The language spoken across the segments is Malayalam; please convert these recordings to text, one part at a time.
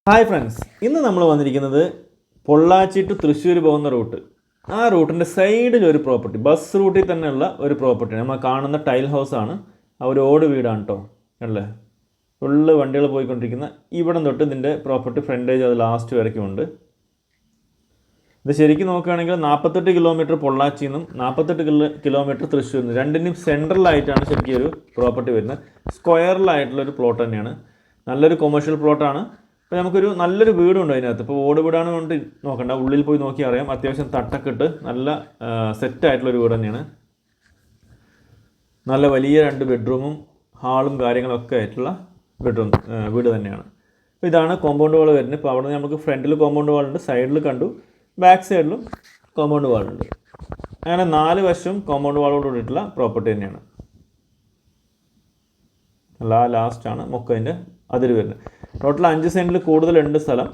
ഹായ് ഫ്രണ്ട്സ്, ഇന്ന് നമ്മൾ വന്നിരിക്കുന്നത് പൊള്ളാച്ചി ടു തൃശ്ശൂർ പോകുന്ന റൂട്ട്. ആ റൂട്ടിൻ്റെ സൈഡിൽ ഒരു പ്രോപ്പർട്ടി, ബസ് റൂട്ടിൽ തന്നെയുള്ള ഒരു പ്രോപ്പർട്ടി. നമ്മൾ കാണുന്ന ടൈൽ ഹൗസാണ്, ആ ഒരു ഓട് വീടാണ് കേട്ടോ. അല്ലേ, ഫുള്ള് വണ്ടികൾ പോയിക്കൊണ്ടിരിക്കുന്ന ഇവിടം തൊട്ട് ഇതിൻ്റെ പ്രോപ്പർട്ടി ഫ്രണ്ടേജ് അത് ലാസ്റ്റ് വരയ്ക്കുമുണ്ട്. ഇത് ശരിക്കും നോക്കുകയാണെങ്കിൽ 48 കിലോമീറ്റർ പൊള്ളാച്ചിയിൽ നിന്നും 48 കിലോമീറ്റർ തൃശ്ശൂരിൽ നിന്ന്, രണ്ടിനും സെൻട്രലായിട്ടാണ് ശരിക്കും ഒരു പ്രോപ്പർട്ടി വരുന്നത്. സ്ക്വയറിലായിട്ടുള്ളൊരു പ്ലോട്ട് തന്നെയാണ്, നല്ലൊരു കൊമേഴ്ഷ്യൽ പ്ലോട്ടാണ്. അപ്പോൾ നമുക്കൊരു നല്ലൊരു വീടുണ്ട് അതിനകത്ത്. ഇപ്പോൾ ഓട് വീടാണ് കൊണ്ട് നോക്കണ്ട, ഉള്ളിൽ പോയി നോക്കി അറിയാം. അത്യാവശ്യം തട്ടൊക്കെ ഇട്ട് നല്ല സെറ്റായിട്ടുള്ളൊരു വീട് തന്നെയാണ്. നല്ല വലിയ 2 ബെഡ്റൂമും ഹാളും കാര്യങ്ങളൊക്കെ ആയിട്ടുള്ള വീട് തന്നെയാണ്. അപ്പോൾ ഇതാണ് കോമ്പൗണ്ട് വാൾ വരുന്നത്. ഇപ്പോൾ അവിടെ നിന്ന് നമുക്ക് ഫ്രണ്ടിൽ കോമ്പൗണ്ട് വാളുണ്ട്, സൈഡിൽ കണ്ടു, ബാക്ക് സൈഡിലും കോമ്പൗണ്ട് വാളുണ്ട്. അങ്ങനെ 4 വശവും കോമ്പൗണ്ട് വാളോട് കൂടിയിട്ടുള്ള പ്രോപ്പർട്ടി തന്നെയാണ്. ലാസ്റ്റാണ് മൊക്കതിൻ്റെ അതിര് വരുന്നത്. ടോട്ടൽ 5 സെൻറ്റിൽ കൂടുതലുണ്ട് സ്ഥലം,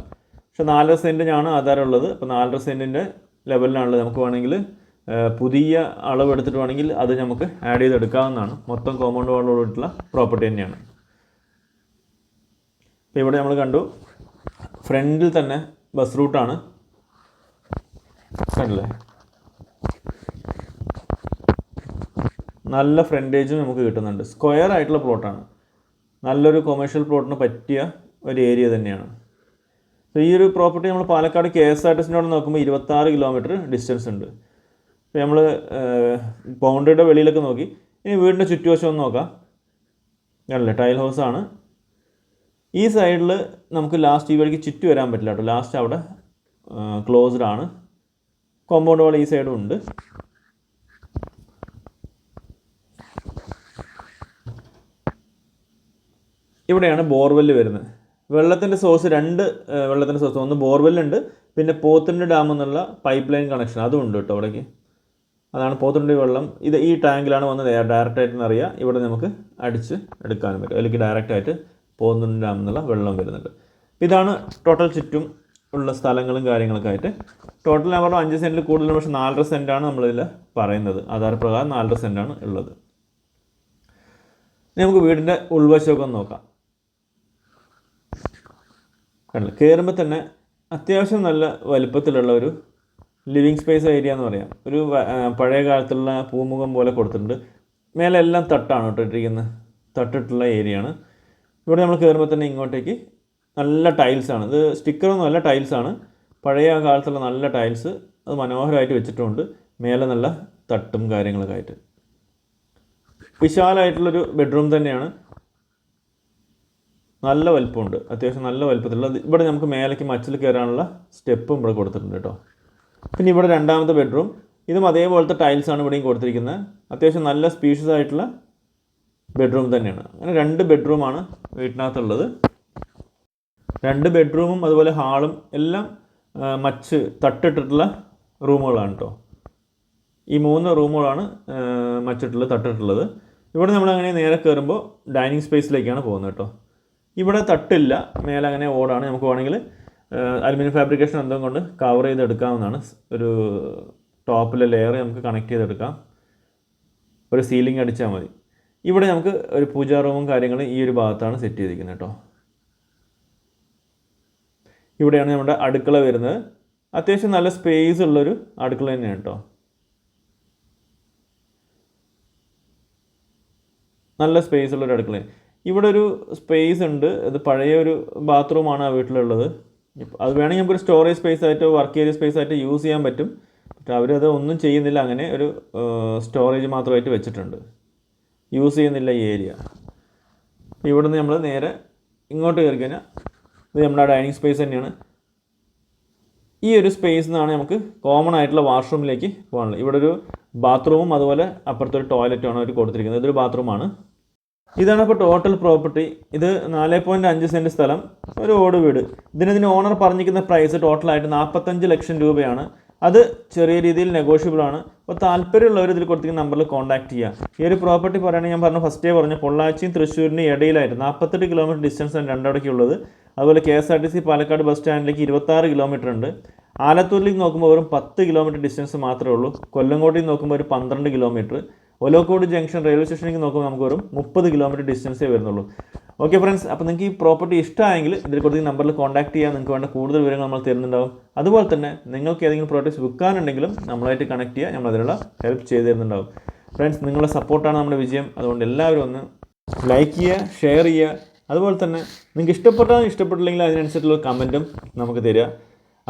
പക്ഷെ 4.5 സെൻറ്റിനാണ് ആധാരമുള്ളത്. അപ്പോൾ 4.5 സെൻറ്റിൻ്റെ ലെവലിലാണുള്ളത്. നമുക്ക് വേണമെങ്കിൽ പുതിയ അളവ് എടുത്തിട്ട് വേണമെങ്കിൽ അത് നമുക്ക് ആഡ് ചെയ്തെടുക്കാവുന്നതാണ്. മൊത്തം കോമ്പൗണ്ട് വാളോടുള്ള പ്രോപ്പർട്ടി തന്നെയാണ്. അപ്പോൾ ഇവിടെ നമ്മൾ കണ്ടു, ഫ്രണ്ടിൽ തന്നെ ബസ് റൂട്ടാണ്, കണ്ടില്ലേ. നല്ല ഫ്രണ്ടേജും നമുക്ക് കിട്ടുന്നുണ്ട്. സ്ക്വയർ ആയിട്ടുള്ള പ്ലോട്ടാണ്, നല്ലൊരു കൊമേഴ്ഷ്യൽ പ്ലോട്ടിന് പറ്റിയ ഒരു ഏരിയ തന്നെയാണ്. അപ്പോൾ ഈ ഒരു പ്രോപ്പർട്ടി നമ്മൾ പാലക്കാട് KSRTCനോട് നോക്കുമ്പോൾ 26 കിലോമീറ്റർ ഡിസ്റ്റൻസ് ഉണ്ട്. അപ്പോൾ നമ്മൾ ബൗണ്ടറിയുടെ വെളിയിലൊക്കെ നോക്കി. ഇനി വീടിൻ്റെ ചുറ്റുവശം ഒന്ന് നോക്കാം. അല്ലേ, ടൈൽ ഹൗസാണ്. ഈ സൈഡിൽ നമുക്ക് ലാസ്റ്റ് ഈ വഴിക്ക് ചുറ്റി വരാൻ പറ്റില്ല കേട്ടോ, ലാസ്റ്റ് അവിടെ ക്ലോസ്ഡ് ആണ്. കോമ്പൗണ്ട് വാൾ ഈ സൈഡും ഉണ്ട്. ഇവിടെയാണ് ബോർവെല്ല് വരുന്നത്. വെള്ളത്തിൻ്റെ സോഴ്സ് 2 വെള്ളത്തിൻ്റെ സോഴ്സ്, ഒന്ന് ബോർവെല്ലുണ്ട്, പിന്നെ പോത്തുണ്ടി ഡാം എന്നുള്ള പൈപ്പ് ലൈൻ കണക്ഷൻ അതും ഉണ്ട് കേട്ടോ അവിടേക്ക്. അതാണ് പോത്തുണ്ടി വെള്ളം. ഇത് ഈ ടാങ്കിലാണ് വന്നത് ഡയറക്റ്റായിട്ട് അറിയാം. ഇവിടെ നമുക്ക് അടിച്ച് എടുക്കാനും പറ്റും, അല്ലെങ്കിൽ ഡയറക്റ്റായിട്ട് പോത്തുണ്ടി ഡാം എന്നുള്ള വെള്ളം വരുന്നുണ്ട്. ഇതാണ് ടോട്ടൽ ചുറ്റും ഉള്ള സ്ഥലങ്ങളും കാര്യങ്ങളൊക്കെ ആയിട്ട്. ടോട്ടൽ ഞാൻ പറഞ്ഞു 5 സെൻറ്റിൽ കൂടുതലും, പക്ഷേ 4.5 സെൻറ്റാണ് നമ്മളിതിൽ പറയുന്നത്. ആധാർ പ്രകാരം 4.5 സെൻറ്റാണ് ഉള്ളത്. നമുക്ക് വീടിൻ്റെ ഉൾവശമൊക്കെ ഒന്ന് നോക്കാം. കണ്ടില്ല, കയറുമ്പോൾ തന്നെ അത്യാവശ്യം നല്ല വലുപ്പത്തിലുള്ള ഒരു ലിവിങ് സ്പേസ് ഏരിയ എന്ന് പറയാം. ഒരു പഴയ കാലത്തുള്ള പൂമുഖം പോലെ കൊടുത്തിട്ടുണ്ട്. മേലെ എല്ലാം തട്ടാണ് കേട്ടോ ഇട്ടിരിക്കുന്നത്, തട്ടിട്ടുള്ള ഏരിയയാണ്. ഇവിടെ നമ്മൾ കയറുമ്പോൾ തന്നെ ഇങ്ങോട്ടേക്ക് നല്ല ടൈൽസാണ്. ഇത് സ്റ്റിക്കറൊന്നും അല്ല, ടൈൽസാണ്. പഴയ കാലത്തുള്ള നല്ല ടൈൽസ്, അത് മനോഹരമായിട്ട് വെച്ചിട്ടുമുണ്ട്. മേലെ നല്ല തട്ടും കാര്യങ്ങളൊക്കെ ആയിട്ട് വിശാലമായിട്ടുള്ളൊരു ബെഡ്റൂം തന്നെയാണ്. നല്ല വലുപ്പമുണ്ട്, അത്യാവശ്യം നല്ല വലുപ്പത്തിലുള്ള. ഇവിടെ നമുക്ക് മേലേക്ക് മച്ചിൽ കയറാനുള്ള സ്റ്റെപ്പും ഇവിടെ കൊടുത്തിട്ടുണ്ട് കേട്ടോ. പിന്നെ ഇവിടെ 2ാമത്തെ ബെഡ്റൂം, ഇതും അതേപോലത്തെ ടൈൽസാണ് ഇവിടെയും കൊടുത്തിരിക്കുന്നത്. അത്യാവശ്യം നല്ല സ്പീഷ്യസ് ആയിട്ടുള്ള ബെഡ്റൂം തന്നെയാണ്. അങ്ങനെ 2 ബെഡ്റൂമാണ് വീട്ടിനകത്തുള്ളത്. 2 ബെഡ്റൂമും അതുപോലെ ഹാളും എല്ലാം മച്ച് തട്ടിട്ടിട്ടുള്ള റൂമുകളാണ് കേട്ടോ. ഈ 3 റൂമുകളാണ് മച്ചിട്ടുള്ളത്, തട്ടിട്ടുള്ളത്. ഇവിടെ നമ്മളങ്ങനെ നേരെ കയറുമ്പോൾ ഡൈനിങ് സ്പേസിലേക്കാണ് പോകുന്നത് കേട്ടോ. ഇവിടെ തട്ടില്ല, മേലെ അങ്ങനെ ഓടാണ്. നമുക്ക് വേണമെങ്കിൽ അലുമിനിയം ഫാബ്രിക്കേഷൻ എന്തും കൊണ്ട് കവർ ചെയ്തെടുക്കാവുന്നതാണ്. ഒരു ടോപ്പിലെ ലെയർ നമുക്ക് കണക്ട് ചെയ്തെടുക്കാം, ഒരു സീലിംഗ് അടിച്ചാൽ മതി. ഇവിടെ നമുക്ക് ഒരു പൂജാ റൂമും കാര്യങ്ങളും ഈ ഒരു ഭാഗത്താണ് സെറ്റ് ചെയ്തിരിക്കുന്നത് കേട്ടോ. ഇവിടെയാണ് നമ്മുടെ അടുക്കള വരുന്നത്. അത്യാവശ്യം നല്ല സ്പേസ് ഉള്ളൊരു അടുക്കള തന്നെയാണ് കേട്ടോ. നല്ല സ്പേസ് ഉള്ളൊരു അടുക്കള. ഇവിടെ ഒരു സ്പേസ് ഉണ്ട്, അത് പഴയ ഒരു ബാത്റൂമാണ് ആ വീട്ടിലുള്ളത്. അത് വേണമെങ്കിൽ നമുക്കൊരു സ്റ്റോറേജ് സ്പേസ് ആയിട്ട്, വർക്ക് ഏരിയ സ്പേസ് ആയിട്ട് യൂസ് ചെയ്യാൻ പറ്റും. പക്ഷേ അവരത് ഒന്നും ചെയ്യുന്നില്ല, അങ്ങനെ ഒരു സ്റ്റോറേജ് മാത്രമായിട്ട് വെച്ചിട്ടുണ്ട്, യൂസ് ചെയ്യുന്നില്ല ഈ ഏരിയ. ഇവിടെ നിന്ന് നമ്മൾ നേരെ ഇങ്ങോട്ട് കയറി കഴിഞ്ഞാൽ ഇത് നമ്മുടെ ഡൈനിങ് സ്പേസ് തന്നെയാണ്. ഈ ഒരു സ്പേസിൽ നിന്നാണ് നമുക്ക് കോമൺ ആയിട്ടുള്ള വാഷ്റൂമിലേക്ക് പോകാനുള്ളത്. ഇവിടെ ഒരു ബാത്റൂമും അതുപോലെ അപ്പുറത്തൊരു ടോയ്ലറ്റുമാണ് അവർ കൊടുത്തിരിക്കുന്നത്. ഇതൊരു ബാത്റൂമാണ്. ഇതാണ് ഇപ്പോൾ ടോട്ടൽ പ്രോപ്പർട്ടി. ഇത് 4.5 സെൻറ്റ് സ്ഥലം, ഒരു ഓട് വീട്. ഇതിന് ഓണർ പറഞ്ഞിരിക്കുന്ന പ്രൈസ് ടോട്ടലായിട്ട് 45 ലക്ഷം രൂപയാണ്. അത് ചെറിയ രീതിയിൽ നെഗോഷ്യബിൾ ആണ്. അപ്പോൾ താല്പര്യമുള്ളവർ ഇതിൽ കൊടുത്തിരിക്കുന്ന നമ്പറിൽ കോൺടാക്ട് ചെയ്യുക. ഈ ഒരു പ്രോപ്പർട്ടി പറയുകയാണെങ്കിൽ ഞാൻ ഫസ്റ്റേ പറഞ്ഞു, പൊള്ളാച്ചിയും തൃശ്ശൂരിനും ഇടയിലായിട്ട് 48 കിലോമീറ്റർ ഡിസ്റ്റൻസാണ് രണ്ടിടയ്ക്കുള്ളത്. അതുപോലെ KSRTC പാലക്കാട് ബസ് സ്റ്റാൻഡിലേക്ക് 26 കിലോമീറ്റർ ഉണ്ട്. ആലത്തൂരിലേക്ക് നോക്കുമ്പോൾ വെറും 10 കിലോമീറ്റർ ഡിസ്റ്റൻസ് മാത്രമേ ഉള്ളൂ. കൊല്ലങ്കോട്ടയിൽ നോക്കുമ്പോൾ ഒരു 12 കിലോമീറ്റർ. ഒലോക്കോട് ജംഗ്ഷൻ റെയിൽവേ സ്റ്റേഷനിലേക്ക് നോക്കുമ്പോൾ നമുക്ക് വെറും 30 കിലോമീറ്റർ ഡിസ്റ്റൻസേ വരുന്നുള്ളൂ. ഓക്കെ ഫ്രണ്ട്സ്, അപ്പോൾ നിങ്ങൾക്ക് ഈ പ്രോപ്പർട്ടി ഇഷ്ടമായെങ്കിൽ ഇതിൽ കൊടുത്ത നമ്പറിൽ കോൺടാക്ട് ചെയ്യാൻ നിങ്ങൾക്ക് വേണ്ട കൂടുതൽ വിവരങ്ങൾ നമ്മൾ തരുന്നുണ്ടാവും. അതുപോലെ തന്നെ നിങ്ങൾക്ക് ഏതെങ്കിലും പ്രോഡക്റ്റ്സ് വിൽക്കാനുണ്ടെങ്കിലും നമ്മളായിട്ട് കണക്ട് ചെയ്യുക, നമ്മൾ അതിനുള്ള ഹെൽപ്പ് ചെയ്ത് തരുന്നുണ്ടാവും. ഫ്രണ്ട്സ്, നിങ്ങളുടെ സപ്പോർട്ടാണ് നമ്മുടെ വിജയം. അതുകൊണ്ട് എല്ലാവരും ഒന്ന് ലൈക്ക് ചെയ്യുക, ഷെയർ ചെയ്യുക. അതുപോലെ തന്നെ നിങ്ങൾക്ക് ഇഷ്ടപ്പെട്ടില്ലെങ്കിൽ അതിനനുസരിച്ചുള്ള കമൻറ്റും നമുക്ക് തരിക.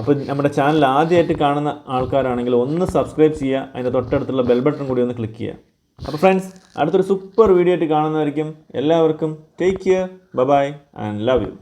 അപ്പോൾ നമ്മുടെ ചാനൽ ആദ്യമായിട്ട് കാണുന്ന ആൾക്കാരാണെങ്കിൽ ഒന്ന് സബ്സ്ക്രൈബ് ചെയ്യുക, അതിൻ്റെ തൊട്ടടുത്തുള്ള ബെൽ ബട്ടൺ കൂടി ഒന്ന് ക്ലിക്ക് ചെയ്യുക. അപ്പോൾ ഫ്രണ്ട്സ്, അടുത്തൊരു സൂപ്പർ വീഡിയോ ആയിട്ട് കാണുന്നതായിരിക്കും. എല്ലാവർക്കും take care, bye and love U.